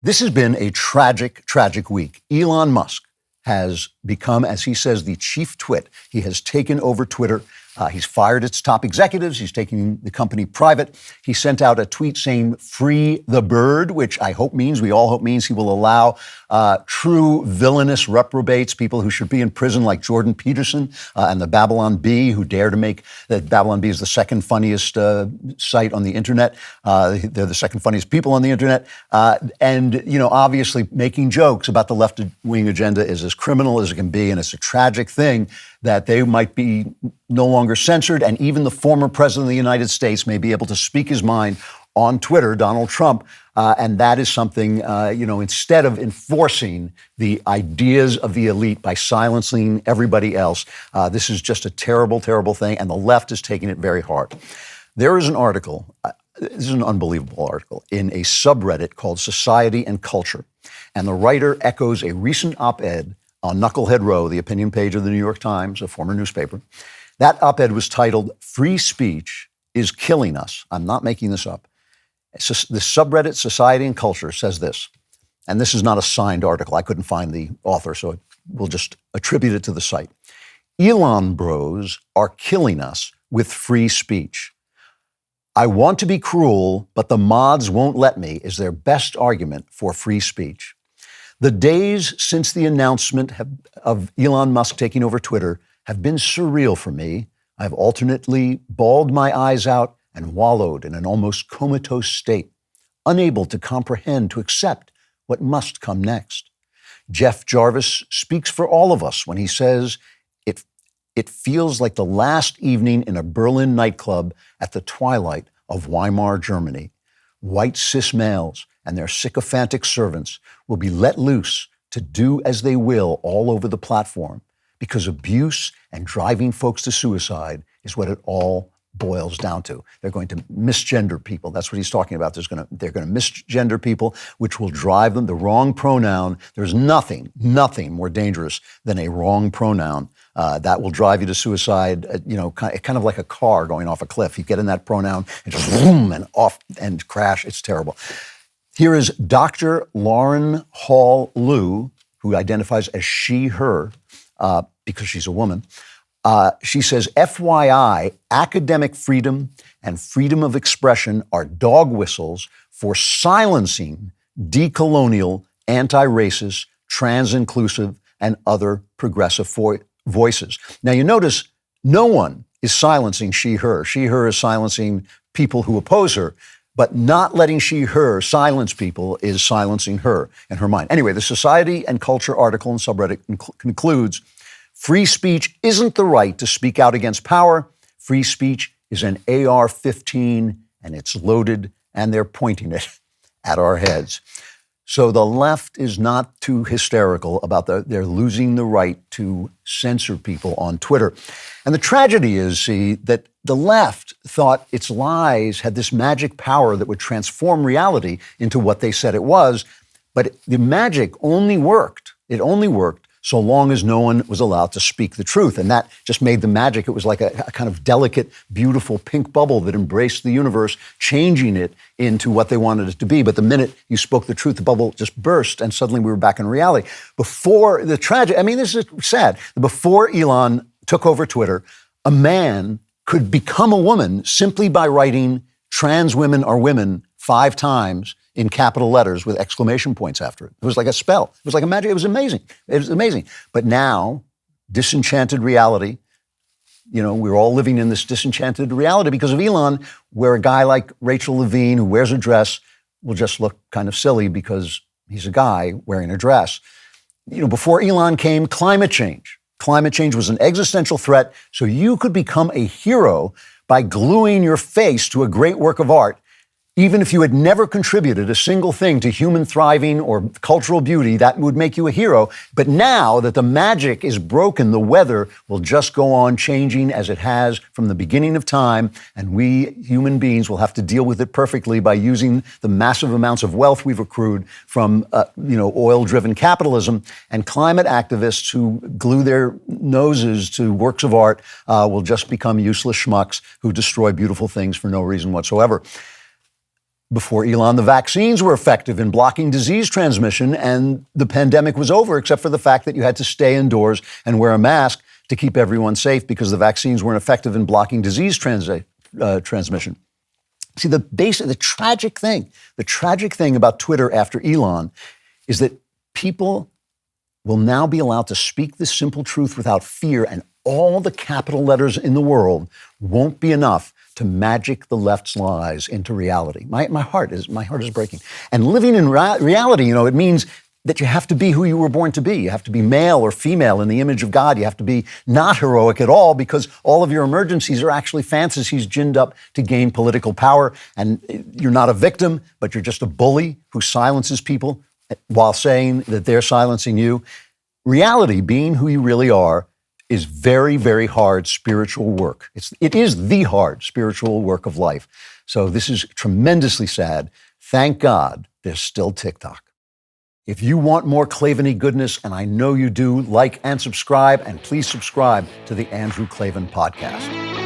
This has been a tragic, tragic week. Elon Musk has become, as he says, the chief twit. He has taken over Twitter. He's fired its top executives. He's taking the company private. He sent out a tweet saying, "Free the bird," which we all hope means he will allow true villainous reprobates, people who should be in prison like Jordan Peterson and the Babylon Bee, who dare to make that Babylon Bee is the second funniest site on the internet. They're the second funniest people on the internet. And, obviously making jokes about the left-wing agenda is as criminal as it can be. And it's a tragic thing that they might be no longer censored. And even the former president of the United States may be able to speak his mind on Twitter, Donald Trump. And that is something, instead of enforcing the ideas of the elite by silencing everybody else, this is just a terrible, terrible thing. And the left is taking it very hard. There is an article, this is an unbelievable article, in a subreddit called Society and Culture. And the writer echoes a recent op-ed on Knucklehead Row, the opinion page of the New York Times, a former newspaper. That op-ed was titled, "Free Speech is Killing Us." I'm not making this up. The subreddit Society and Culture says this, and this is not a signed article. I couldn't find the author, so we'll just attribute it to the site. "Elon bros are killing us with free speech. I want to be cruel, but the mods won't let me," is their best argument for free speech. "The days since the announcement of Elon Musk taking over Twitter have been surreal for me. I've alternately bawled my eyes out and wallowed in an almost comatose state, unable to comprehend, to accept what must come next. Jeff Jarvis speaks for all of us when he says it feels like the last evening in a Berlin nightclub at the twilight of Weimar Germany. White cis males and their sycophantic servants will be let loose to do as they will all over the platform, because abuse and driving folks to suicide is what it all boils down to. They're going to misgender people. That's what he's talking about. They're going to misgender people, which will drive them the wrong pronoun. There's nothing more dangerous than a wrong pronoun. That will drive you to suicide, kind of like a car going off a cliff. You get in that pronoun and just boom and off and crash. It's terrible. Here is Dr. Lauren Hall Liu, who identifies as she, her, because she's a woman. She says, FYI, academic freedom and freedom of expression are dog whistles for silencing decolonial, anti-racist, trans-inclusive, and other progressive voices. Now, you notice no one is silencing she, her. She, her is silencing people who oppose her, but not letting she, her silence people is silencing her in her mind. Anyway, the Society and Culture article in subreddit concludes, free speech isn't the right to speak out against power. Free speech is an AR-15, and it's loaded, and they're pointing it at our heads. So the left is not too hysterical about they're losing the right to censor people on Twitter. And the tragedy is, that the left thought its lies had this magic power that would transform reality into what they said it was. But the magic only worked. It only worked so long as no one was allowed to speak the truth. And that just made the magic. It was like a kind of delicate, beautiful pink bubble that embraced the universe, changing it into what they wanted it to be. But the minute you spoke the truth, the bubble just burst, and suddenly we were back in reality. Before the tragedy, this is sad. Before Elon took over Twitter, a man could become a woman simply by writing "trans women are women" 5 times in capital letters with exclamation points after it. It was like a spell. It was like a magic. It was amazing. It was amazing. But now, disenchanted reality, we're all living in this disenchanted reality because of Elon, where a guy like Rachel Levine, who wears a dress, will just look kind of silly because he's a guy wearing a dress. Before Elon came climate change. Climate change was an existential threat, so you could become a hero by gluing your face to a great work of art. Even if you had never contributed a single thing to human thriving or cultural beauty, that would make you a hero. But now that the magic is broken, the weather will just go on changing as it has from the beginning of time. And we human beings will have to deal with it perfectly by using the massive amounts of wealth we've accrued from, oil-driven capitalism. And climate activists who glue their noses to works of art will just become useless schmucks who destroy beautiful things for no reason whatsoever. Before Elon, the vaccines were effective in blocking disease transmission, and the pandemic was over, except for the fact that you had to stay indoors and wear a mask to keep everyone safe because the vaccines weren't effective in blocking disease transmission. See, the tragic thing about Twitter after Elon is that people will now be allowed to speak this simple truth without fear, and all the capital letters in the world won't be enough to magic the left's lies into reality. My heart is breaking. And living in reality, it means that you have to be who you were born to be. You have to be male or female in the image of God. You have to be not heroic at all, because all of your emergencies are actually fantasies ginned up to gain political power. And you're not a victim, but you're just a bully who silences people while saying that they're silencing you. Reality, being who you really are, is very, very hard spiritual work. It is the hard spiritual work of life. So this is tremendously sad. Thank God there's still TikTok. If you want more Klavan-y goodness, and I know you do, like and subscribe, and please subscribe to the Andrew Klavan Podcast.